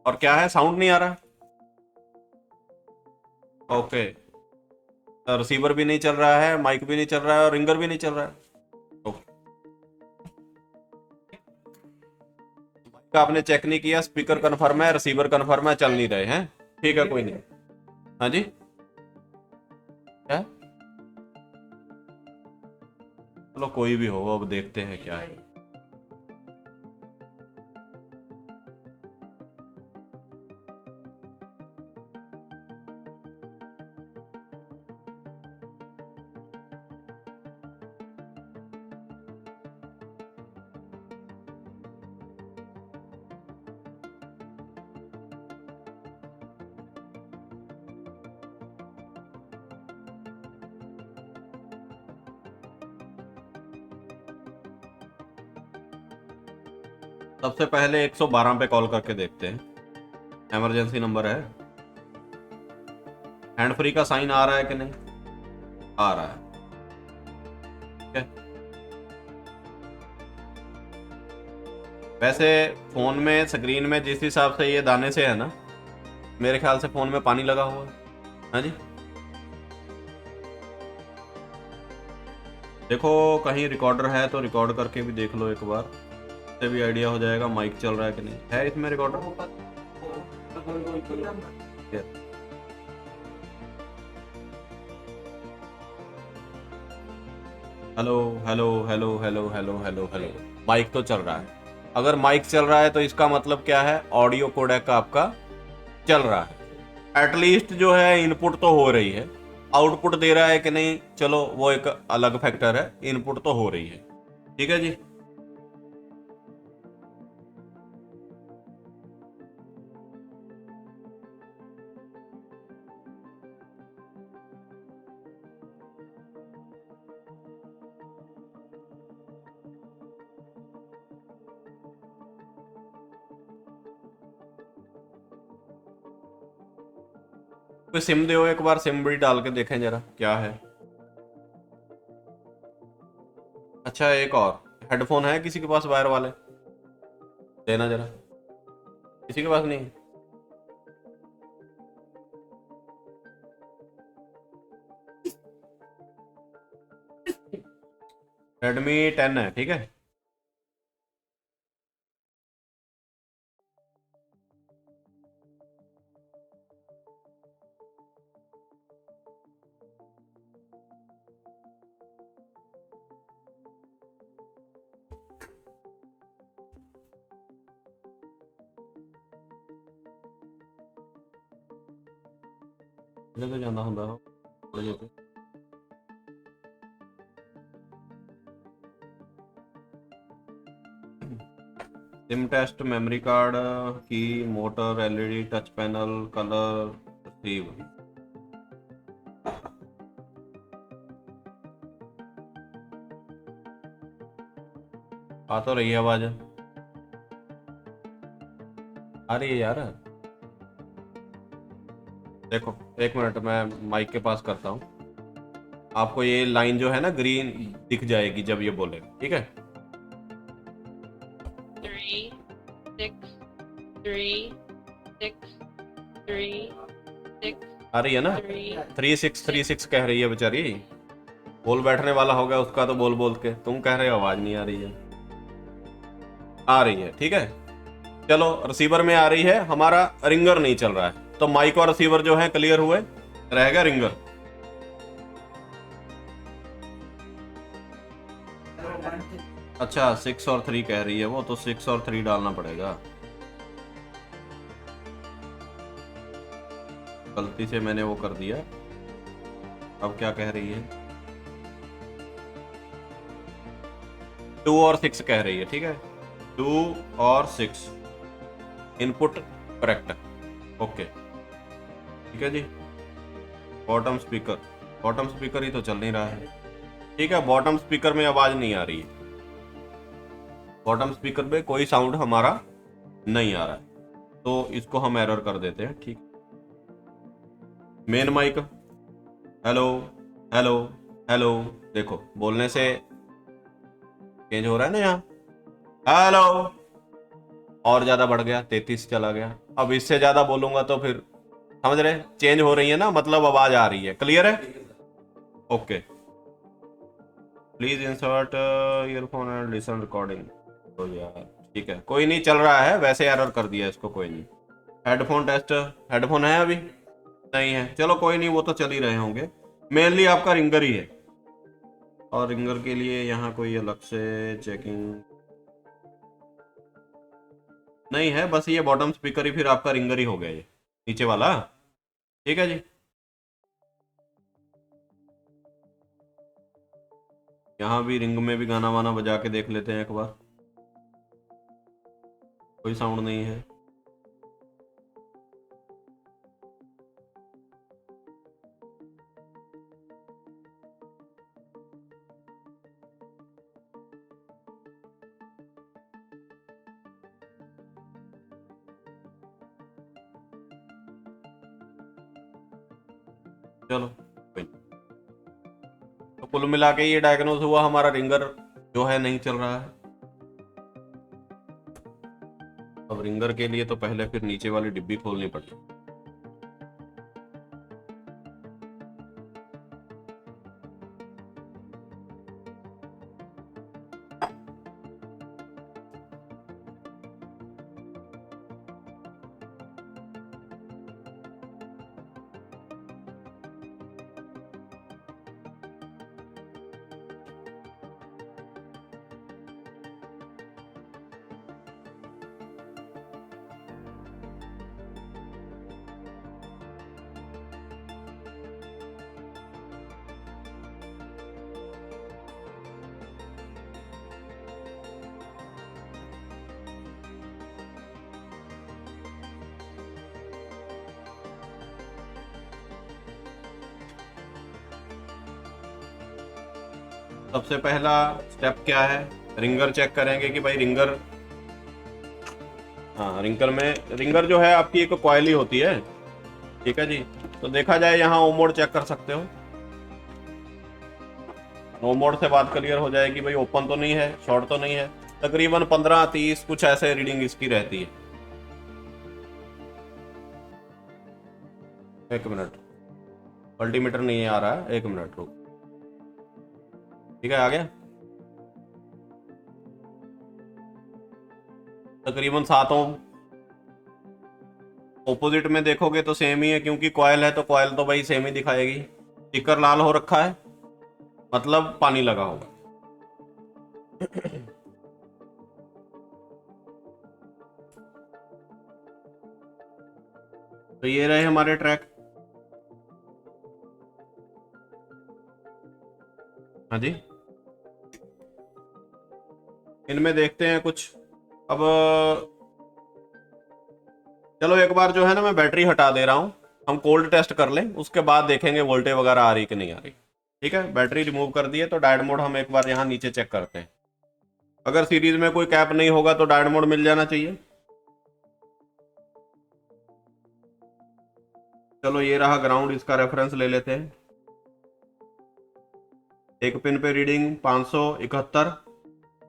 और क्या है, साउंड नहीं आ रहा? ओके। रिसीवर भी नहीं चल रहा है, माइक भी नहीं चल रहा है और रिंगर भी नहीं चल रहा है। ओके। माइक आपने चेक नहीं किया, स्पीकर कन्फर्म है, रिसीवर कन्फर्म है, चल नहीं रहे हैं। ठीक है, कोई नहीं। हाँ जी। क्या? चलो कोई भी हो, अब देखते हैं क्या है। सबसे पहले 112 पे कॉल करके देखते हैं, इमरजेंसी नंबर है। हैंड फ्री का साइन आ रहा है कि नहीं? आ रहा है। ठीक है। वैसे फोन में स्क्रीन में जिस हिसाब से ये दाने से है ना, मेरे ख्याल से फोन में पानी लगा हुआ है। हाँ जी। देखो, कहीं रिकॉर्डर है तो रिकॉर्ड करके भी देख लो एक बार, उससे भी आइडिया हो जाएगा माइक चल रहा है कि नहीं। है इसमें recorder? Hello hello hello hello hello hello hello. Mic तो चल रहा है। अगर माइक चल रहा है तो इसका मतलब क्या है, ऑडियो कोडेक आपका चल रहा है। एटलीस्ट जो है इनपुट तो हो रही है। आउटपुट दे रहा है कि नहीं, चलो वो एक अलग फैक्टर है, इनपुट तो हो रही है। ठीक है जी। कोई सिम दो, एक बार सिम भी डाल के देखें जरा क्या है। अच्छा, एक और हेडफोन है किसी के पास, वायर वाले? देना जरा। किसी के पास नहीं? रेडमी 10 है, ठीक है। ले तो जाना ਹੁੰਦਾ थोड़े ਜਿਹੇ पे। सिम टेस्ट, मेमोरी कार्ड की, motor, LED, touch panel, colour, receive. आ तो रही है आवाज, आ रही है यार। देखो, एक मिनट, मैं माइक के पास करता हूँ। आपको ये लाइन जो है ना ग्रीन दिख जाएगी जब ये बोलेगा, ठीक है। 3 6 3 6 आ रही है ना? 3636 कह रही है बेचारी। बोल बैठने वाला हो गया उसका तो, बोल बोल के तुम कह रहे हो आवाज नहीं आ रही है। आ रही है, ठीक है। चलो, रिसीवर में आ रही है, हमारा रिंगर नहीं चल रहा है, तो माइक और रिसीवर जो है क्लियर हुए, रहेगा रिंगर। अच्छा, 6 और 3 कह रही है वो, तो 6 और 3 डालना पड़ेगा। गलती से मैंने वो कर दिया। अब क्या कह रही है? 2 और 6 कह रही है, ठीक है। 2 और 6 इनपुट करेक्ट। ओके, ठीक है जी। बॉटम स्पीकर, बॉटम स्पीकर ही तो चल नहीं रहा है। ठीक है, बॉटम स्पीकर में आवाज नहीं आ रही है, बॉटम स्पीकर में कोई साउंड हमारा नहीं आ रहा है, तो इसको हम एरर कर देते हैं, ठीक। Main mic, hello hello hello, देखो बोलने से चेंज हो रहा है ना यहाँ। हेलो और ज़्यादा बढ़ गया, 33 चला गया। अब इससे ज़्यादा बोलूँगा तो फिर समझ रहे, चेंज हो रही है ना, मतलब आवाज़ आ रही है। क्लियर है? Okay. Please insert earphone and listen recording. तो यार ठीक है, कोई नहीं, चल रहा है वैसे, एरर कर दिया इसको, कोई नहीं। हेडफोन टेस्ट, हेडफोन है अभी नहीं है, चलो कोई नहीं, वो तो चल ही रहे होंगे। मेनली आपका रिंगर ही है, और रिंगर के लिए यहाँ कोई अलग से चेकिंग नहीं है, बस ये बॉटम स्पीकर ही फिर आपका रिंगर ही हो गया, ये नीचे वाला। ठीक है जी। यहाँ भी रिंग में भी गाना वाना बजा के देख लेते हैं एक बार। कोई साउंड नहीं है। चलो कोई नहीं। तो कुल मिला के ये डायग्नोज हुआ हमारा, रिंगर जो है नहीं चल रहा है। अब रिंगर के लिए तो पहले फिर नीचे वाली डिब्बी खोलनी पड़ती। सबसे पहला स्टेप क्या है, रिंगर चेक करेंगे कि भाई रिंगर, हाँ रिंगर जो है आपकी एक कॉइल ही होती है। ठीक है जी। तो देखा जाए यहाँ ओ मोड चेक कर सकते हो, ओ मोड से बात क्लियर हो जाएगी, भाई ओपन तो नहीं है, शॉर्ट तो नहीं है। तकरीबन 15-30 कुछ ऐसे रीडिंग इसकी रहती है। एक मिनट, मल्टीमीटर नहीं आ रहा है, एक मिनट रुक। ठीक है, आ गया। तकरीबन 7 ओम। ओपोजिट में देखोगे तो सेम ही है, क्योंकि कॉयल है तो कॉयल तो भाई सेम ही दिखाएगी। स्टिकर लाल हो रखा है, मतलब पानी लगा होगा। तो ये रहे हमारे ट्रैक। हाँ जी, इनमें देखते हैं कुछ। अब चलो एक बार जो है ना, मैं बैटरी हटा दे रहा हूँ, हम कोल्ड टेस्ट कर लें, उसके बाद देखेंगे वोल्टेज वगैरह आ रही कि नहीं आ रही। ठीक है, बैटरी रिमूव कर दिए, तो डायोड मोड हम एक बार यहाँ नीचे चेक करते हैं। अगर सीरीज में कोई कैप नहीं होगा तो डायोड मोड मिल जाना चाहिए। चलो ये रहा ग्राउंड, इसका रेफरेंस ले लेते हैं। एक पिन पे रीडिंग 571,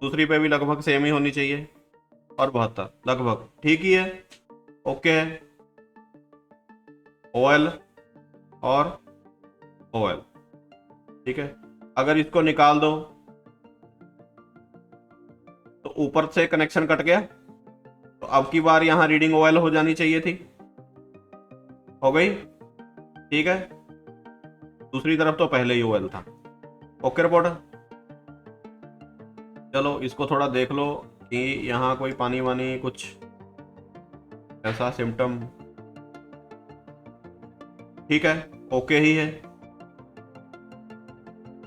दूसरी पे भी लगभग सेम ही होनी चाहिए, और 72 लगभग ठीक ही है। ओके है। ओएल और ओएल, ठीक है। अगर इसको निकाल दो तो ऊपर से कनेक्शन कट गया, तो अब की बार यहां रीडिंग ओएल हो जानी चाहिए थी, हो गई। ठीक है, दूसरी तरफ तो पहले ही ओएल था। ओके रिपोर्टर, चलो इसको थोड़ा देख लो कि यहाँ कोई पानी वानी कुछ ऐसा सिम्टम। ठीक है, ओके ही है।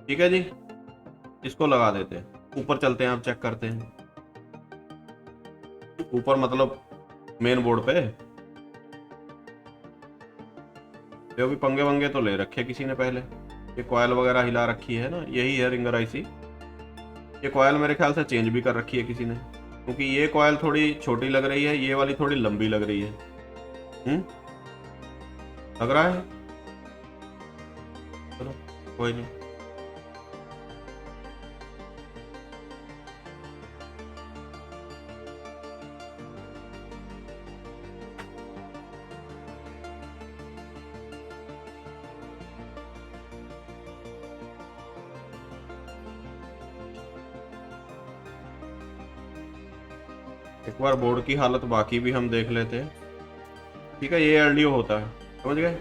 ठीक है जी, इसको लगा देते हैं, ऊपर चलते हैं, आप चेक करते हैं ऊपर, मतलब मेन बोर्ड पे। जो भी पंगे वंगे तो ले रखे किसी ने पहले, ये कॉयल वगैरह हिला रखी है ना, यही है रिंगर आईसी। ये कॉयल मेरे ख्याल से चेंज भी कर रखी है किसी ने, क्योंकि ये कॉयल थोड़ी छोटी लग रही है, ये वाली थोड़ी लंबी लग रही है। लग रहा है, चलो कोई नहीं। एक बार बोर्ड की हालत बाकी भी हम देख लेते हैं। ठीक है, ये एलडीओ होता है, समझ गए।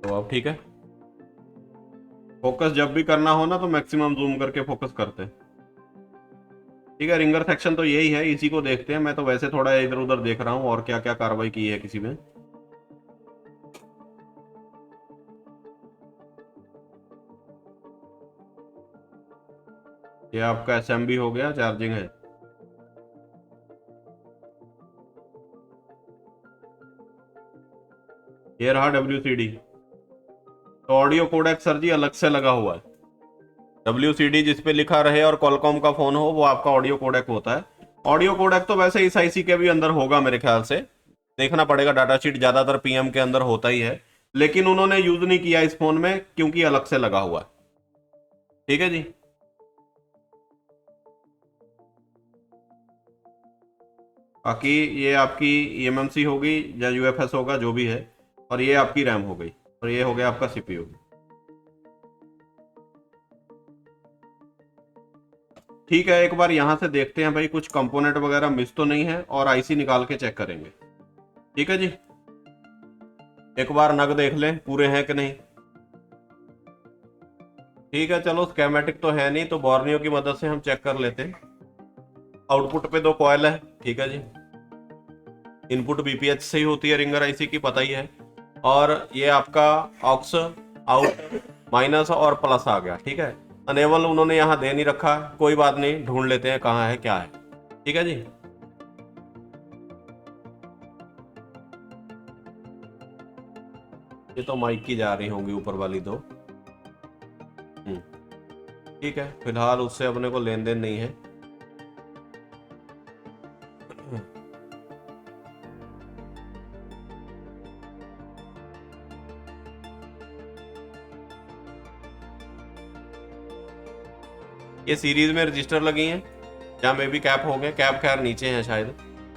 तो अब ठीक है, फोकस जब भी करना हो ना तो मैक्सिमम जूम करके फोकस करते हैं। ठीक है, रिंगर सेक्शन तो यही है, इसी को देखते हैं। मैं तो वैसे थोड़ा इधर उधर देख रहा हूँ और क्या क्या कार्रवाई की है किसी में। ये आपका एसएमबी हो गया, चार्जिंग है। ये रहा WCD। तो ऑडियो कोडेक सर जी अलग से लगा हुआ है। WCD जिसपे लिखा रहे और कॉलकॉम का फोन हो, वो आपका ऑडियो कोडेक होता है। ऑडियो कोडेक तो वैसे इस आईसी के भी अंदर होगा मेरे ख्याल से, देखना पड़ेगा। डाटा शीट ज्यादातर पीएम के अंदर होता ही है, लेकिन उन्होंने यूज नहीं किया इस फोन में क्योंकि अलग से लगा हुआ है। ठीक है जी। बाकी ये आपकी EMMC होगी या UFS होगा, जो भी है। और ये आपकी रैम हो गई, और ये हो गया आपका CPU। ठीक है, एक बार यहां से देखते हैं भाई कुछ कंपोनेंट वगैरह मिस तो नहीं है, और आईसी निकाल के चेक करेंगे। ठीक है जी, एक बार नग देख लें पूरे हैं कि नहीं। ठीक है, चलो स्केमेटिक तो है नहीं, तो बॉर्नियो की मदद से हम चेक कर लेते हैं। आउटपुट पे 2 कॉयल है, ठीक है जी। इनपुट बीपीएच से ही होती है रिंगर आईसी की, पता ही है। और ये आपका ऑक्स आउट माइनस और प्लस आ गया, ठीक है। अनेबल उन्होंने यहाँ दे नहीं रखा, कोई बात नहीं, ढूंढ लेते हैं कहाँ है क्या है। ठीक है जी। ये तो माइक की जा रही होंगी ऊपर वाली 2। ठीक है, फिलहाल उससे अपने को लेन देन नहीं है। ये सीरीज में रजिस्टर लगी हैं, या मे भी कैप हो गए। कैप खैर नीचे है शायद,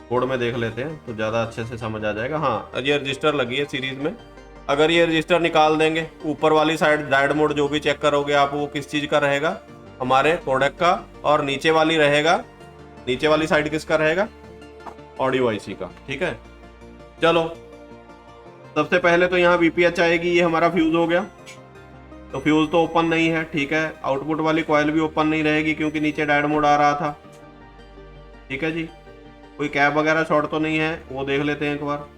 कोड में देख लेते हैं तो ज़्यादा अच्छे से समझ आ जाएगा। हाँ, ये रजिस्टर लगी है सीरीज में। अगर ये रजिस्टर निकाल देंगे, ऊपर वाली साइड डायड मोड जो भी चेक करोगे आप, वो किस चीज़ का रहेगा, हमारे कोडेक का। और नीचे वाली रहेगा, नीचे वाली साइड किसका रहेगा, ऑडियो आईसी का। ठीक है, चलो सबसे पहले तो यहाँ बीपीएच आएगी, ये हमारा फ्यूज हो गया। तो फ्यूज तो ओपन नहीं है, ठीक है। आउटपुट वाली कॉइल भी ओपन नहीं रहेगी क्योंकि नीचे डायड मोड आ रहा था। ठीक है जी, कोई कैप वगैरह शॉर्ट तो नहीं है, वो देख लेते हैं एक बार।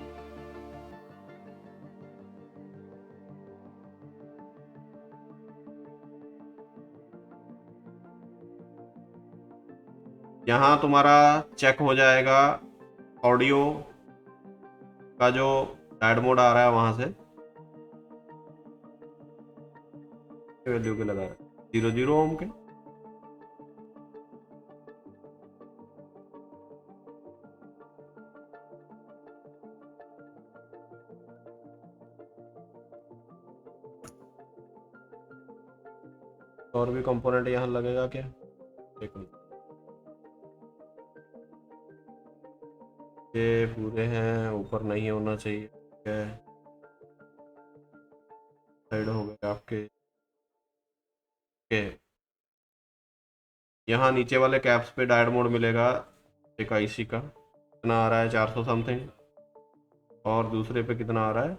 यहाँ तुम्हारा चेक हो जाएगा ऑडियो का जो डायड मोड आ रहा है वहां से, वैल्यू के लगा रहा है 00 ओम के। और भी कंपोनेंट यहाँ लगेगा क्या, एक मिनट। ये पूरे हैं, ऊपर नहीं होना चाहिए। ठीक है, साइड हो गए आपके के। यहाँ नीचे वाले कैप्स पे डायड मोड मिलेगा एक आईसी का, कितना आ रहा है 400 समथिंग, और दूसरे पे कितना आ रहा है,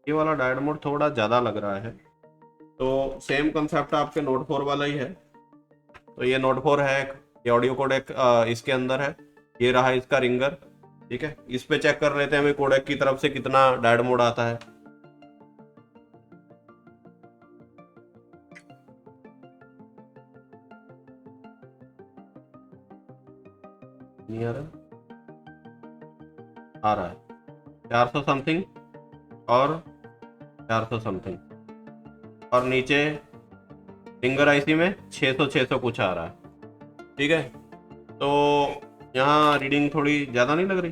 ये वाला डायड मोड थोड़ा ज़्यादा लग रहा है। तो सेम कंसेप्ट आपके नोट 4 वाला ही है। तो ये नोट 4 है, ये ऑडियो कोडेक इसके अंदर है। ये रहा इसका रिंगर। ठीक है, इस पे चेक कर लेते हैं हमें कोडेक की तरफ से कितना डायड मोड आता है। नहीं आ रहा है 400 समथिंग और 400 समथिंग, और नीचे फिंगर आईसी में 600 कुछ आ रहा है। ठीक है, तो यहाँ रीडिंग थोड़ी ज़्यादा नहीं लग रही।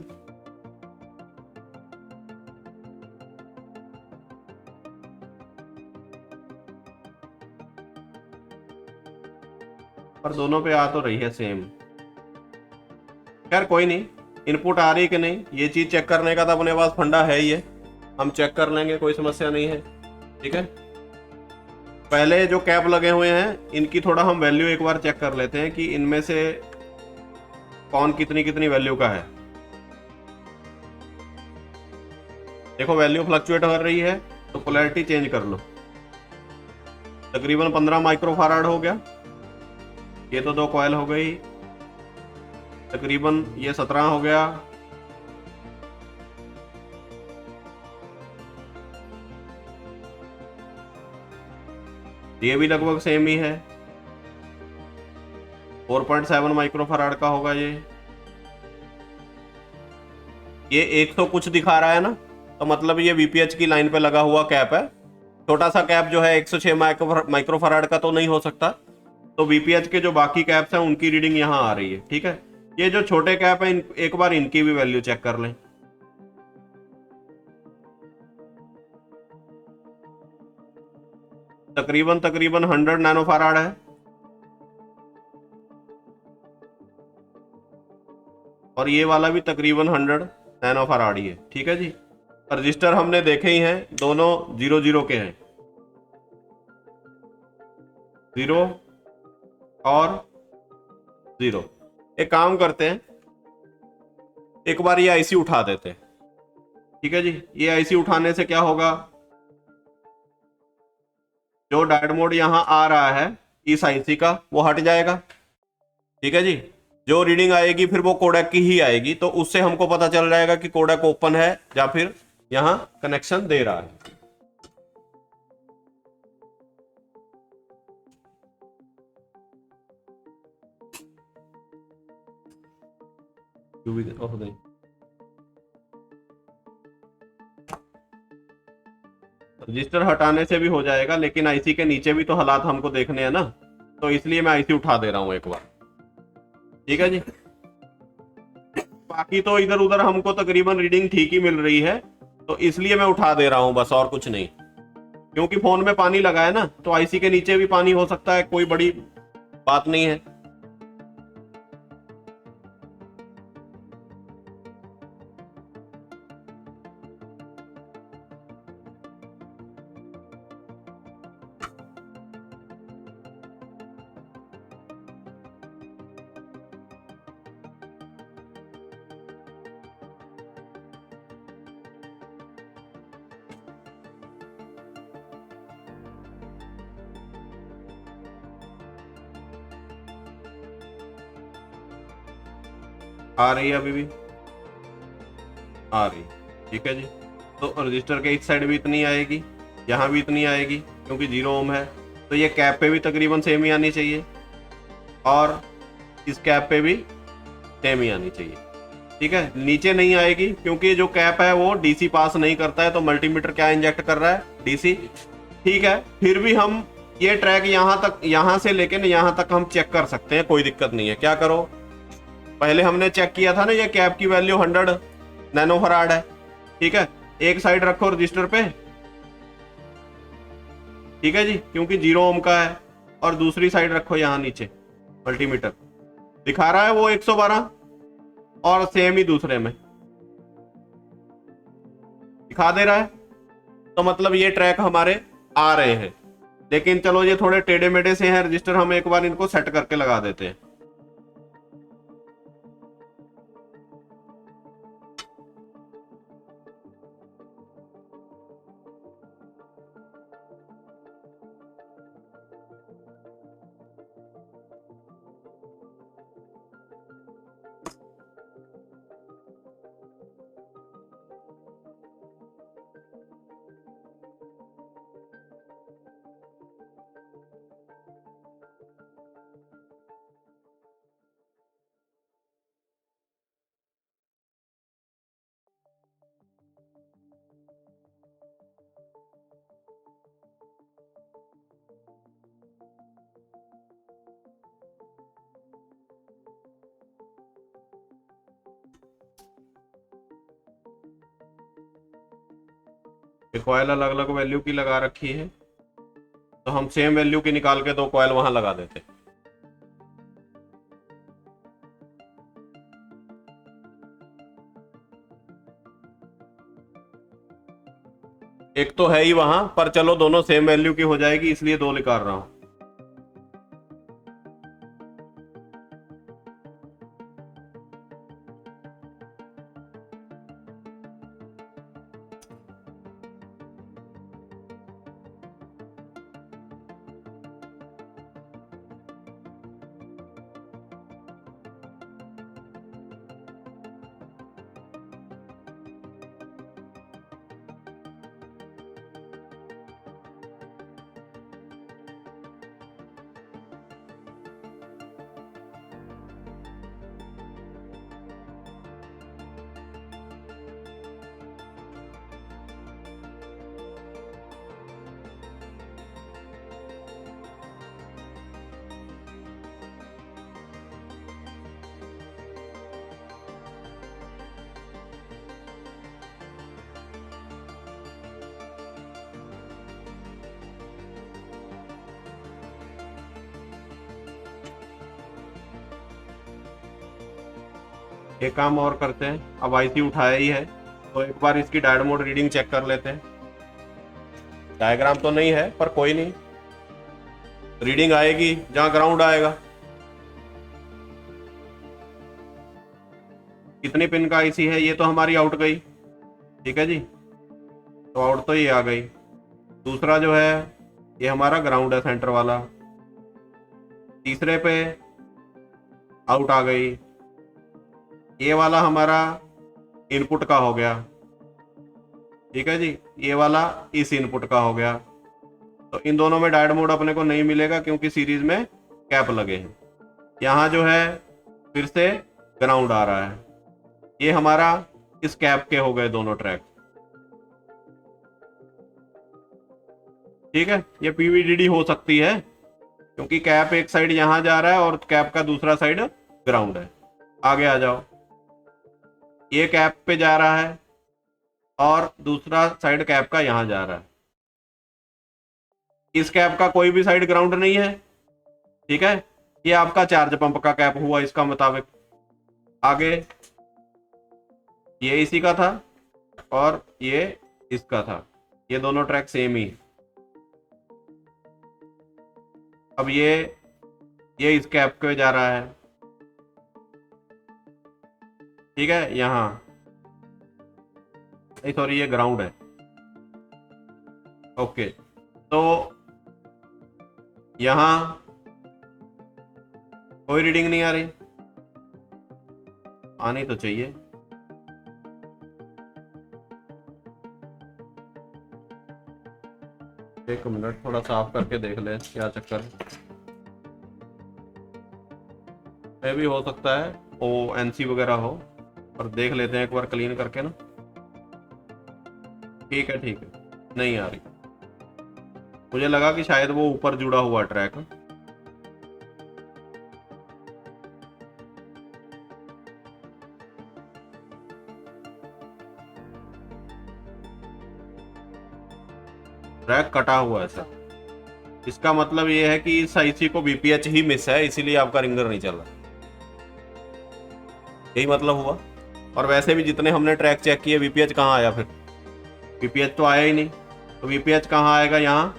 पर दोनों पे आ तो रही है सेम। खैर कोई नहीं, इनपुट आ रही कि नहीं ये चीज चेक करने का तो अपने पास फंडा है ही है, हम चेक कर लेंगे, कोई समस्या नहीं है। ठीक है, पहले जो कैप लगे हुए हैं इनकी थोड़ा हम वैल्यू एक बार चेक कर लेते हैं कि इनमें से कौन कितनी कितनी वैल्यू का है। देखो वैल्यू फ्लक्चुएट कर रही है तो पोलैरिटी चेंज कर लो। तकरीबन 15 माइक्रोफाराड हो गया, ये तो 2 कॉयल हो गई, तकरीबन ये 17 हो गया, ये भी लगभग सेम ही है, 4.7 माइक्रोफाराड का होगा ये 100 कुछ दिखा रहा है ना, तो मतलब ये वीपीएच की लाइन पे लगा हुआ कैप है। छोटा सा कैप जो है 106 माइक्रोफाराड का तो नहीं हो सकता, तो वीपीएच के जो बाकी कैप्स हैं उनकी रीडिंग यहाँ आ रही है। ठीक है, ये जो छोटे कैप है एक बार इनकी भी वैल्यू चेक कर लें। तकरीबन 100 नैनोफाराड है, और ये वाला भी तकरीबन 100 नैनोफाराड ही है। ठीक है जी, रजिस्टर हमने देखे ही हैं, दोनों 0 के हैं, 0 और 0। एक काम करते हैं, एक बार ये आईसी उठा देते हैं। ठीक है जी, ये आईसी उठाने से क्या होगा, जो डायोड मोड यहां आ रहा है इस आईसी का वो हट जाएगा। ठीक है जी, जो रीडिंग आएगी फिर वो कोडेक की ही आएगी, तो उससे हमको पता चल जाएगा कि कोडेक ओपन है या फिर यहां कनेक्शन दे रहा है। रजिस्टर हटाने से भी हो जाएगा, लेकिन आईसी के नीचे भी तो हालात हमको देखने हैं ना, तो इसलिए मैं आईसी उठा दे रहा हूं एक बार। ठीक है जी, बाकी तो इधर उधर हमको तकरीबन रीडिंग ठीक ही मिल रही है, तो इसलिए मैं उठा दे रहा हूं बस, और कुछ नहीं। क्योंकि फोन में पानी लगा है ना, तो आईसी के नीचे भी पानी हो सकता है, कोई बड़ी बात नहीं है। आ रही है अभी भी आ रही। ठीक है जी, तो रजिस्टर के इस साइड भी इतनी आएगी, यहाँ भी इतनी आएगी, क्योंकि 0 ओम है, तो ये कैप पे भी तकरीबन सेम ही आनी चाहिए, और इस कैप पे भी सेम ही आनी चाहिए। ठीक है, नीचे नहीं आएगी क्योंकि जो कैप है वो डीसी पास नहीं करता है, तो मल्टीमीटर क्या इंजेक्ट कर रहा है, डीसी। ठीक है, फिर भी हम ये ट्रैक यहाँ तक, यहाँ से लेके यहाँ तक हम चेक कर सकते हैं, कोई दिक्कत नहीं है। क्या करो, पहले हमने चेक किया था ना, ये कैप की वैल्यू 100 नैनोफराड है। ठीक है, एक साइड रखो रजिस्टर पे, ठीक है जी, क्योंकि 0 ओम का है, और दूसरी साइड रखो यहाँ नीचे मल्टीमीटर, दिखा रहा है वो 112, और सेम ही दूसरे में दिखा दे रहा है, तो मतलब ये ट्रैक हमारे आ रहे हैं। लेकिन चलो ये थोड़े टेढ़े मेढ़े से हैं रजिस्टर, हम एक बार इनको सेट करके लगा देते हैं। कॉयल अलग अलग वैल्यू की लगा रखी है, तो हम सेम वैल्यू की निकाल के 2 कॉयल वहां लगा देते। एक तो है ही वहां पर, चलो दोनों सेम वैल्यू की हो जाएगी इसलिए 2 निकाल रहा हूं। एक काम और करते हैं, अब आईसी उठाया ही है तो एक बार इसकी डायोड मोड रीडिंग चेक कर लेते हैं। डायग्राम तो नहीं है पर कोई नहीं, रीडिंग आएगी जहां ग्राउंड आएगा। कितने पिन का आईसी है, ये तो हमारी आउट गई, ठीक है जी, तो आउट तो ये आ गई। दूसरा जो है ये हमारा ग्राउंड है सेंटर वाला, तीसरे पे आउट आ गई। ये वाला हमारा इनपुट का हो गया, ठीक है जी, ये वाला इस इनपुट का हो गया। तो इन दोनों में डायोड मोड अपने को नहीं मिलेगा क्योंकि सीरीज में कैप लगे हैं। यहाँ जो है फिर से ग्राउंड आ रहा है, ये हमारा इस कैप के हो गए दोनों ट्रैक, ठीक है। ये पीवीडीडी हो सकती है क्योंकि कैप एक साइड यहां जा रहा है और कैप का दूसरा साइड ग्राउंड है। आगे आ जाओ, ये कैप पे जा रहा है और दूसरा साइड कैप का यहां जा रहा है। इस कैप का कोई भी साइड ग्राउंड नहीं है, ठीक है। ये आपका चार्ज पंप का कैप हुआ इसका मुताबिक। आगे ये इसी का था और ये इसका था, ये दोनों ट्रैक सेम ही। अब ये इस कैप पे जा रहा है, ठीक है। यहां सॉरी ये ग्राउंड है, ओके। तो यहां कोई रीडिंग नहीं आ रही, आनी तो चाहिए। एक मिनट थोड़ा साफ करके देख ले क्या चक्कर है। ये भी हो सकता है ओ एनसी वगैरह हो, पर देख लेते हैं एक बार क्लीन करके ना। ठीक है ठीक है, नहीं आ रही। मुझे लगा कि शायद वो ऊपर जुड़ा हुआ ट्रैक। ट्रैक कटा हुआ है सर, इसका मतलब ये है कि इस आईसी को बीपीएच ही मिस है, इसीलिए आपका रिंगर नहीं चल रहा, यही मतलब हुआ। और वैसे भी जितने हमने ट्रैक चेक किए बीपीएच कहाँ आया, फिर बीपीएच तो आया ही नहीं। तो बीपीएच कहाँ आएगा, यहाँ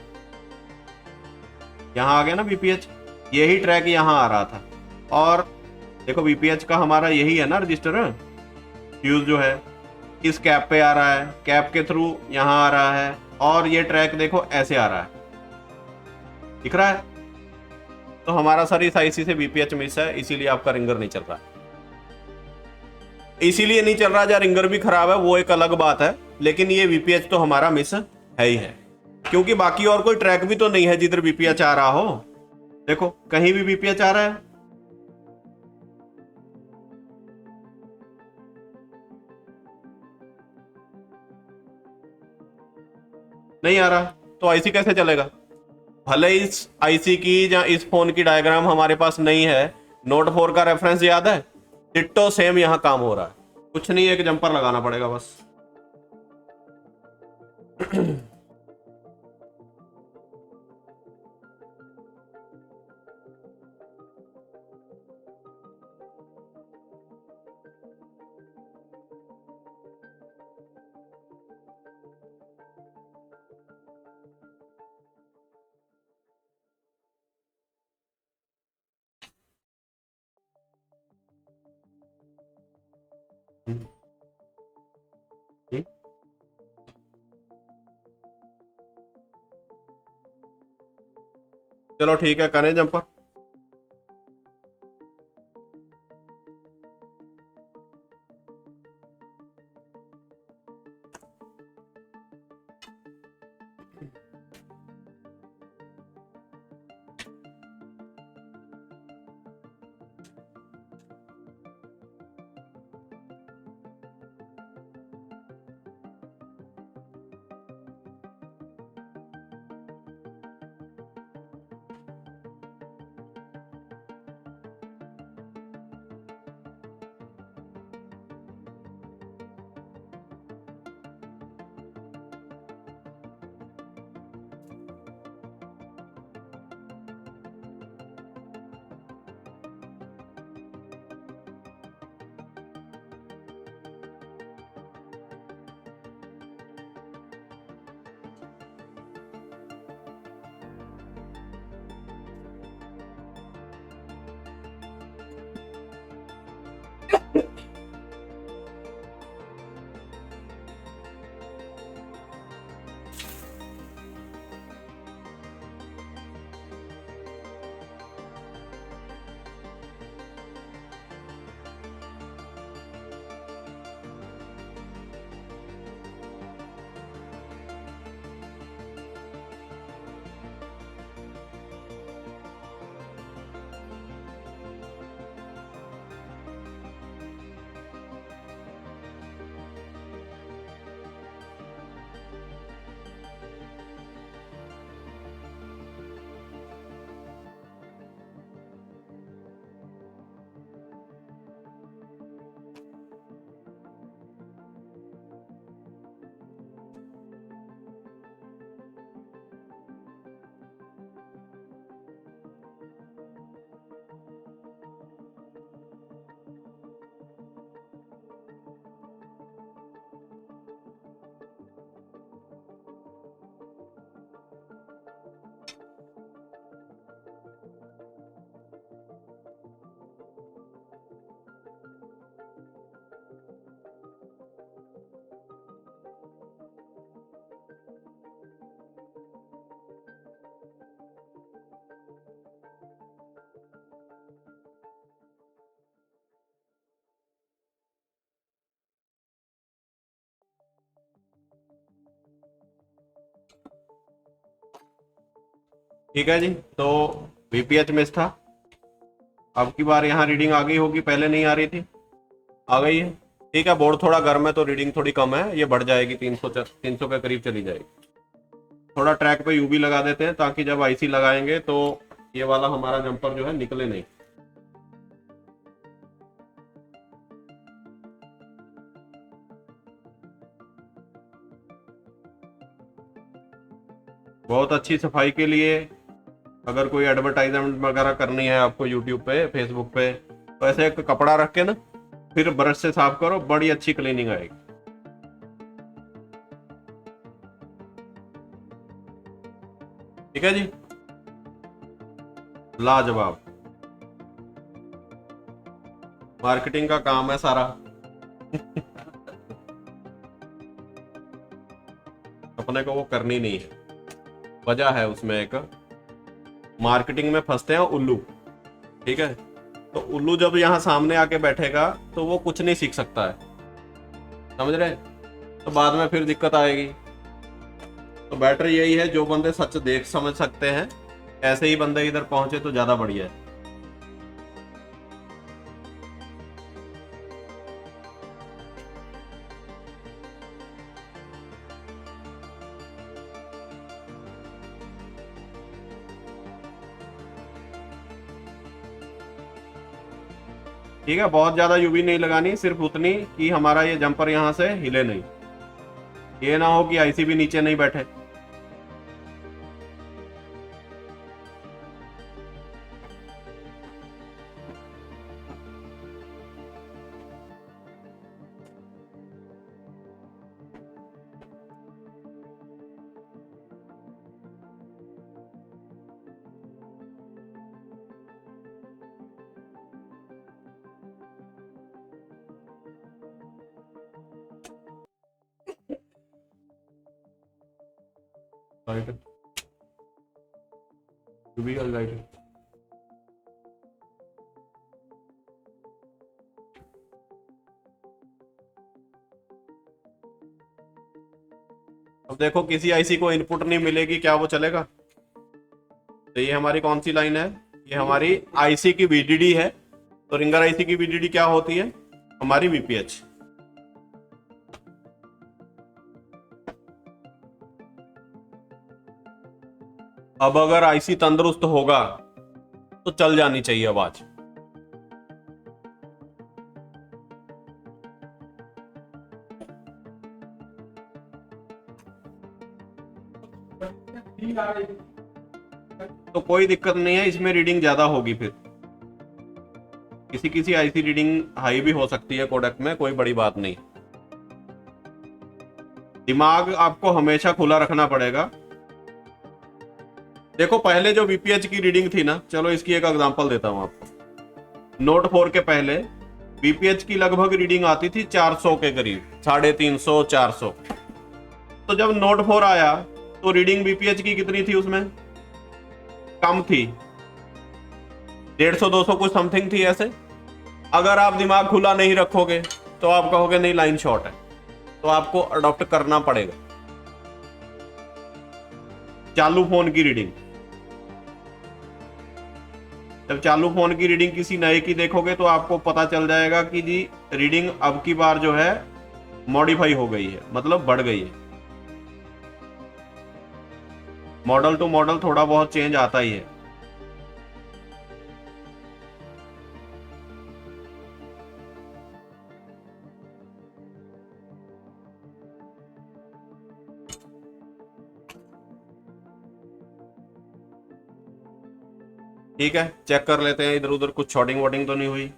आ गया ना बीपीएच, यही ट्रैक यहाँ आ रहा था। और देखो बीपीएच का हमारा यही है ना रजिस्टर, फ्यूज जो है इस कैप पे आ रहा है, कैप के थ्रू यहाँ आ रहा है, और ये ट्रैक देखो ऐसे आ रहा है, दिख रहा है। तो हमारा सर इस आईसी से बीपीएच मिस है, इसीलिए आपका रिंगर नहीं चल रहा है। इसीलिए नहीं चल रहा, या रिंगर भी खराब है वो एक अलग बात है, लेकिन ये बीपीएच तो हमारा मिस है ही है, क्योंकि बाकी और कोई ट्रैक भी तो नहीं है जिधर बीपीएच आ रहा हो। देखो कहीं भी बीपीएच आ रहा है, नहीं आ रहा, तो आईसी कैसे चलेगा। भले इस आईसी की या इस फोन की डायग्राम हमारे पास नहीं है, नोट 4 का रेफरेंस याद है, डिट्टो सेम यहां काम हो रहा है। कुछ नहीं, एक जंपर लगाना पड़ेगा बस। चलो ठीक है, करें जंपर। ठीक है जी, तो वीपीएच मिस था। अब की बार यहाँ रीडिंग आ गई होगी, पहले नहीं आ रही थी, आ गई है। ठीक है, बोर्ड थोड़ा गर्म है तो रीडिंग थोड़ी कम है, ये बढ़ जाएगी, 300 के करीब चली जाएगी। थोड़ा ट्रैक पे यूवी लगा देते हैं ताकि जब आईसी लगाएंगे तो ये वाला हमारा जंपर जो है निकले नहीं। बहुत अच्छी सफाई के लिए अगर कोई एडवर्टाइजमेंट वगैरह करनी है आपको यूट्यूब पे, फेसबुक पे, तो ऐसे एक कपड़ा रख के ना फिर ब्रश से साफ करो, बड़ी अच्छी क्लीनिंग आएगी। ठीक है जी, लाजवाब। मार्केटिंग का काम है सारा। अपने को वो करनी नहीं है, वजह है उसमें एक, मार्केटिंग में फंसते हैं उल्लू। ठीक है, तो उल्लू जब यहाँ सामने आके बैठेगा तो वो कुछ नहीं सीख सकता है, समझ रहे? तो बाद में फिर दिक्कत आएगी। तो बेटर यही है, जो बंदे सच देख समझ सकते हैं ऐसे ही बंदे इधर पहुंचे तो ज्यादा बढ़िया है। ठीक है, बहुत ज्यादा यूवी नहीं लगानी, सिर्फ उतनी कि हमारा ये जंपर यहाँ से हिले नहीं, ये ना हो कि आईसी भी नीचे नहीं बैठे। राइट। To be right. अब देखो किसी आईसी को इनपुट नहीं मिलेगी, क्या वो चलेगा? तो ये हमारी कौन सी लाइन है? ये हमारी आईसी की वीडीडी है। तो रिंगर आईसी की वीडीडी क्या होती है? हमारी वीपीएच। अब अगर आईसी तंदुरुस्त होगा तो चल जानी चाहिए आवाज। तो कोई दिक्कत नहीं है, इसमें रीडिंग ज्यादा होगी। फिर किसी किसी आईसी रीडिंग हाई भी हो सकती है कोडेक में, कोई बड़ी बात नहीं। दिमाग आपको हमेशा खुला रखना पड़ेगा। देखो पहले जो वीपीएच की रीडिंग थी ना, चलो इसकी एक एग्जांपल देता हूं आपको। नोट 4 के पहले वीपीएच की लगभग रीडिंग आती थी 400 के करीब, 350 400। तो जब नोट 4 आया तो रीडिंग वीपीएच की कितनी थी? उसमें कम थी, 150 200 कुछ समथिंग थी ऐसे। अगर आप दिमाग खुला नहीं रखोगे तो आप कहोगे नहीं लाइन शॉर्ट है, तो आपको अडॉप्ट करना पड़ेगा। चालू फोन की रीडिंग, जब चालू फोन की रीडिंग किसी नए की देखोगे तो आपको पता चल जाएगा कि जी रीडिंग अब की बार जो है मॉडिफाई हो गई है, मतलब बढ़ गई है। मॉडल टू मॉडल थोड़ा बहुत चेंज आता ही है। ठीक है, चेक कर लेते हैं इधर उधर कुछ शॉर्टिंग वॉटिंग तो नहीं हुई।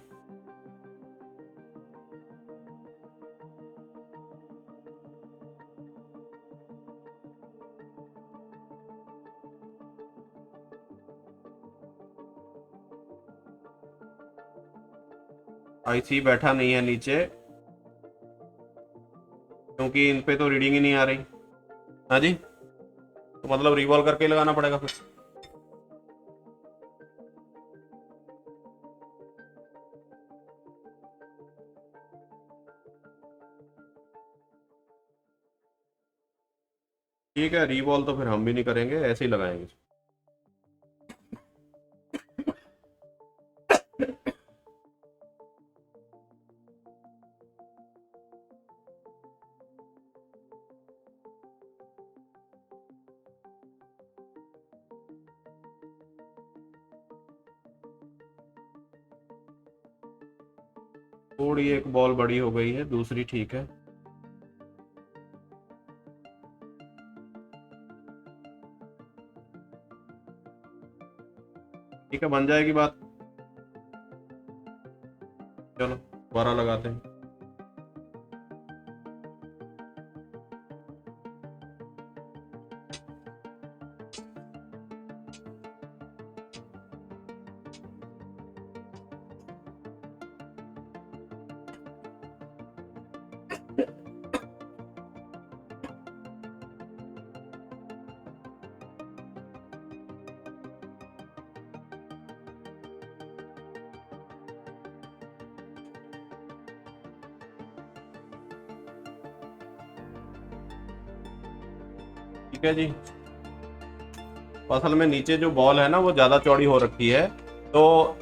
आईसी बैठा नहीं है नीचे, क्योंकि इन पे तो रीडिंग ही नहीं आ रही। हाँ जी, तो मतलब रिवॉल्व करके लगाना पड़ेगा फिर। ठीक है, रिवॉल्व तो फिर हम भी नहीं करेंगे, ऐसे ही लगाएंगे। थोड़ी एक बॉल बड़ी हो गई है, दूसरी ठीक है। ठीक है, बन जाएगी बात। चलो दोबारा लगाते हैं। ठीक है जी। असल में नीचे जो बॉल है ना वो ज्यादा चौड़ी हो रखी है, तो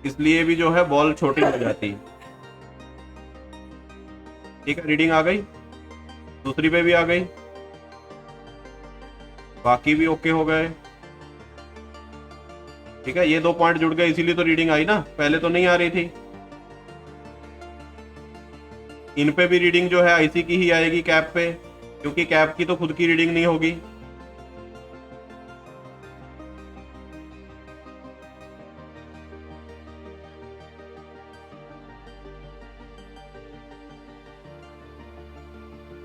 इसलिए भी जो है बॉल छोटी हो जाती है। ठीक है, रीडिंग आ गई, दूसरी पे भी आ गई, बाकी भी ओके हो गए। ठीक है, ये 2 पॉइंट जुड़ गए, इसीलिए तो रीडिंग आई ना, पहले तो नहीं आ रही थी। इन पे भी रीडिंग जो है आईसी की ही आएगी कैप पे, क्योंकि कैप की तो खुद की रीडिंग नहीं होगी।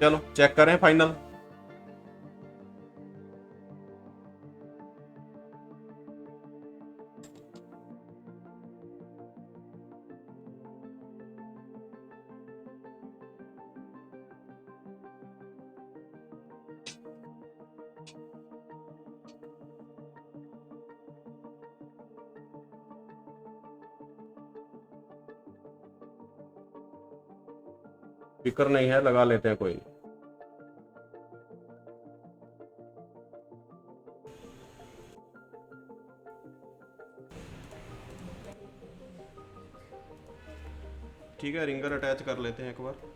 चलो चेक करें फाइनल। स्पीकर नहीं है, लगा लेते हैं कोई नहीं। ठीक है, रिंगर अटैच कर लेते हैं एक बार।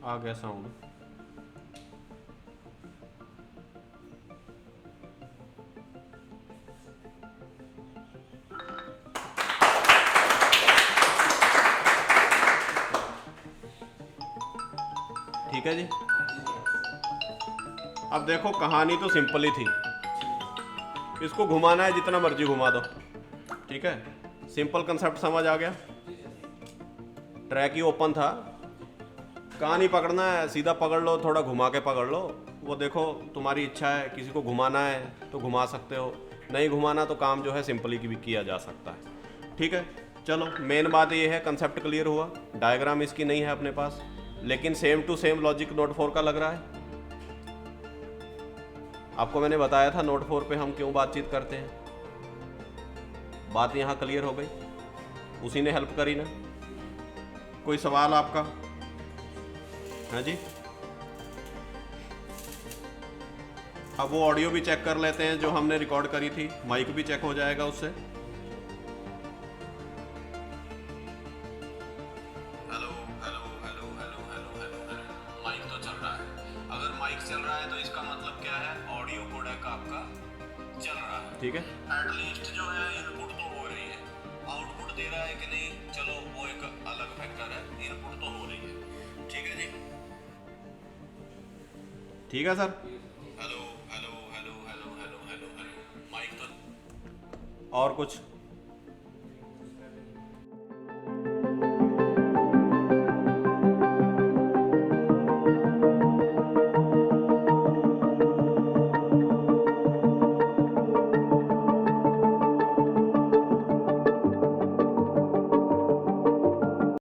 आ गया साउंड। ठीक है जी। अब देखो, कहानी तो सिंपल ही थी। इसको घुमाना है जितना मर्जी घुमा दो। ठीक है, सिंपल कंसेप्ट समझ आ गया। ट्रैक ही ओपन था, कहानी पकड़ना है, सीधा पकड़ लो, थोड़ा घुमा के पकड़ लो। वो देखो, तुम्हारी इच्छा है, किसी को घुमाना है तो घुमा सकते हो, नहीं घुमाना तो काम जो है सिंपली भी किया जा सकता है। ठीक है, चलो मेन बात ये है, कंसेप्ट क्लियर हुआ। डायग्राम इसकी नहीं है अपने पास, लेकिन same to same logic note 4 का लग रहा है। आपको मैंने बताया था नोट 4 पे हम क्यों बातचीत करते हैं। बात यहाँ क्लियर हो गई, उसी ने हेल्प करी ना। कोई सवाल आपका? हाँ जी। अब वो ऑडियो भी चेक कर लेते हैं जो हमने रिकॉर्ड करी थी, माइक भी चेक हो जाएगा उससे। Hello hello hello hello hello hello, mic तो चल रहा है। अगर माइक चल रहा है तो इसका मतलब क्या है, ऑडियो कोडेक आपका चल रहा है। ठीक है, एटलीस्ट जो है इनपुट तो हो रही है। आउटपुट दे रहा है कि नहीं, चलो वो एक अलग फैक्टर है, इनपुट तो हो रही है। ठीक है जी, ठीक है sir. Hello hello hello hello hello hello hello, mic तो। और कुछ?